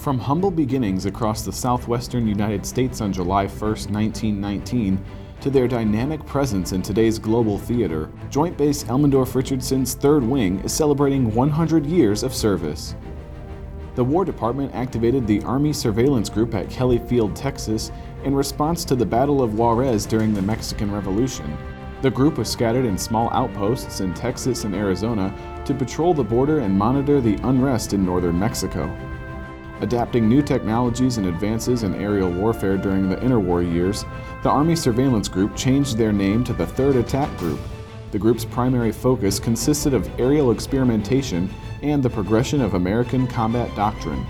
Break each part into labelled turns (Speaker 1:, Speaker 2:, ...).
Speaker 1: From humble beginnings across the southwestern United States on July 1, 1919, to their dynamic presence in today's global theater, Joint Base Elmendorf-Richardson's 3rd Wing is celebrating 100 years of service. The War Department activated the Army Surveillance Group at Kelly Field, Texas, in response to the Battle of Juarez during the Mexican Revolution. The group was scattered in small outposts in Texas and Arizona to patrol the border and monitor the unrest in northern Mexico. Adapting new technologies and advances in aerial warfare during the interwar years, the Army Surveillance Group changed their name to the 3rd Attack Group. The group's primary focus consisted of aerial experimentation and the progression of American combat doctrine.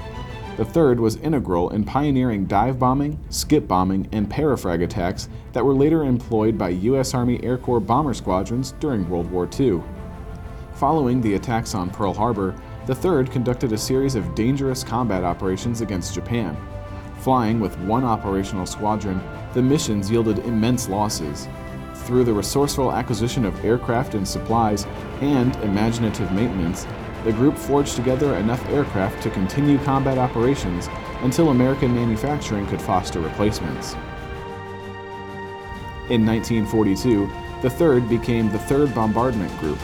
Speaker 1: The 3rd was integral in pioneering dive bombing, skip bombing, and parafrag attacks that were later employed by U.S. Army Air Corps bomber squadrons during World War II. Following the attacks on Pearl Harbor, the 3rd conducted a series of dangerous combat operations against Japan. Flying with one operational squadron, the missions yielded immense losses. Through the resourceful acquisition of aircraft and supplies and imaginative maintenance, the group forged together enough aircraft to continue combat operations until American manufacturing could foster replacements. In 1942, the 3rd became the 3rd Bombardment Group.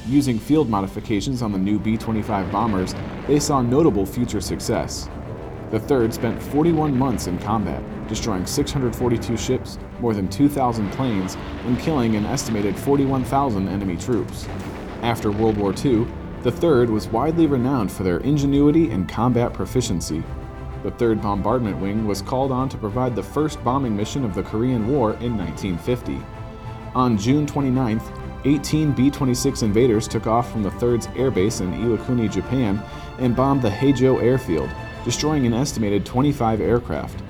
Speaker 1: Using field modifications on the new B-25 bombers, they saw notable future success. The 3rd spent 41 months in combat, destroying 642 ships, more than 2,000 planes, and killing an estimated 41,000 enemy troops. After World War II, the 3rd was widely renowned for their ingenuity and combat proficiency. The 3rd Bombardment Wing was called on to provide the first bombing mission of the Korean War in 1950. On June 29th, 18 B-26 invaders took off from the 3rd's airbase in Iwakuni, Japan, and bombed the Heijo airfield, destroying an estimated 25 aircraft.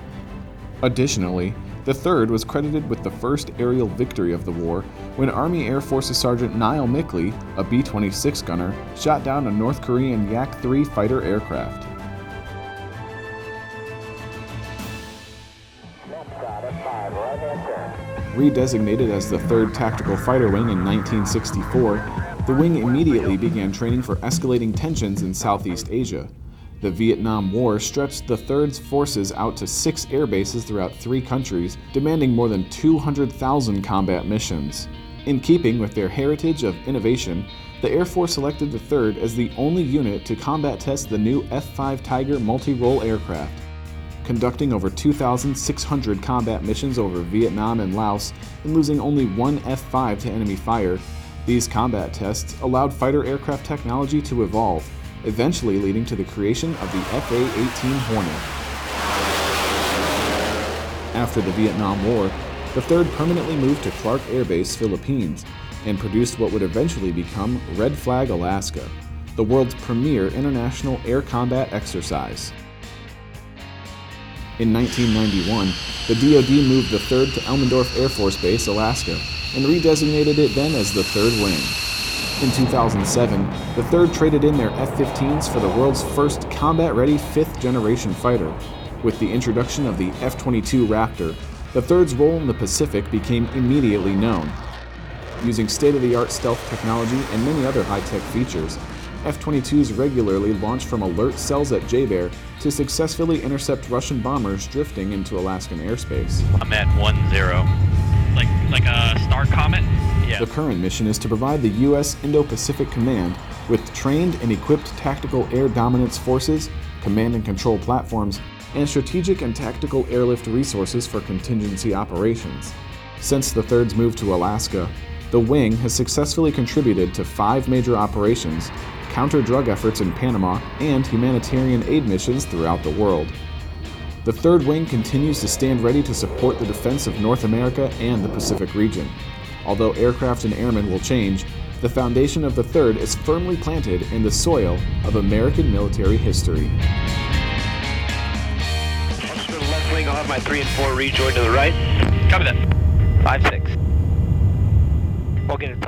Speaker 1: Additionally, the 3rd was credited with the first aerial victory of the war when Army Air Forces Sergeant Niall Mickley, a B-26 gunner, shot down a North Korean Yak-3 fighter aircraft. Redesignated as the 3rd Tactical Fighter Wing in 1964, the wing immediately began training for escalating tensions in Southeast Asia. The Vietnam War stretched the 3rd's forces out to 6 air bases throughout 3 countries, demanding more than 200,000 combat missions. In keeping with their heritage of innovation, the Air Force selected the 3rd as the only unit to combat test the new F-5 Tiger multi-role aircraft. Conducting over 2,600 combat missions over Vietnam and Laos and losing only one F-5 to enemy fire, these combat tests allowed fighter aircraft technology to evolve, eventually leading to the creation of the FA-18 Hornet. After the Vietnam War, the 3rd permanently moved to Clark Air Base, Philippines, and produced what would eventually become Red Flag, Alaska, the world's premier international air combat exercise. In 1991, the DoD moved the 3rd to Elmendorf Air Force Base, Alaska, and redesignated it then as the 3rd Wing. In 2007, the 3rd traded in their F-15s for the world's first combat-ready 5th-generation fighter. With the introduction of the F-22 Raptor, the 3rd's role in the Pacific became immediately known. Using state-of-the-art stealth technology and many other high-tech features, F-22s regularly launched from alert cells at J-Bear to successfully intercept Russian bombers drifting into Alaskan airspace.
Speaker 2: I'm at 1-0. Like a star comet? Yeah.
Speaker 1: The current mission is to provide the U.S. Indo-Pacific Command with trained and equipped tactical air dominance forces, command and control platforms, and strategic and tactical airlift resources for contingency operations. Since the 3rd's move to Alaska, the wing has successfully contributed to 5 major operations, counter-drug efforts in Panama, and humanitarian aid missions throughout the world. The 3rd Wing continues to stand ready to support the defense of North America and the Pacific region. Although aircraft and airmen will change, the foundation of the 3rd is firmly planted in the soil of American military history.
Speaker 3: Let's go to the left wing. I'll have my 3 and 4 rejoin to the right.
Speaker 2: Copy that.
Speaker 3: 5-6. We'll get it.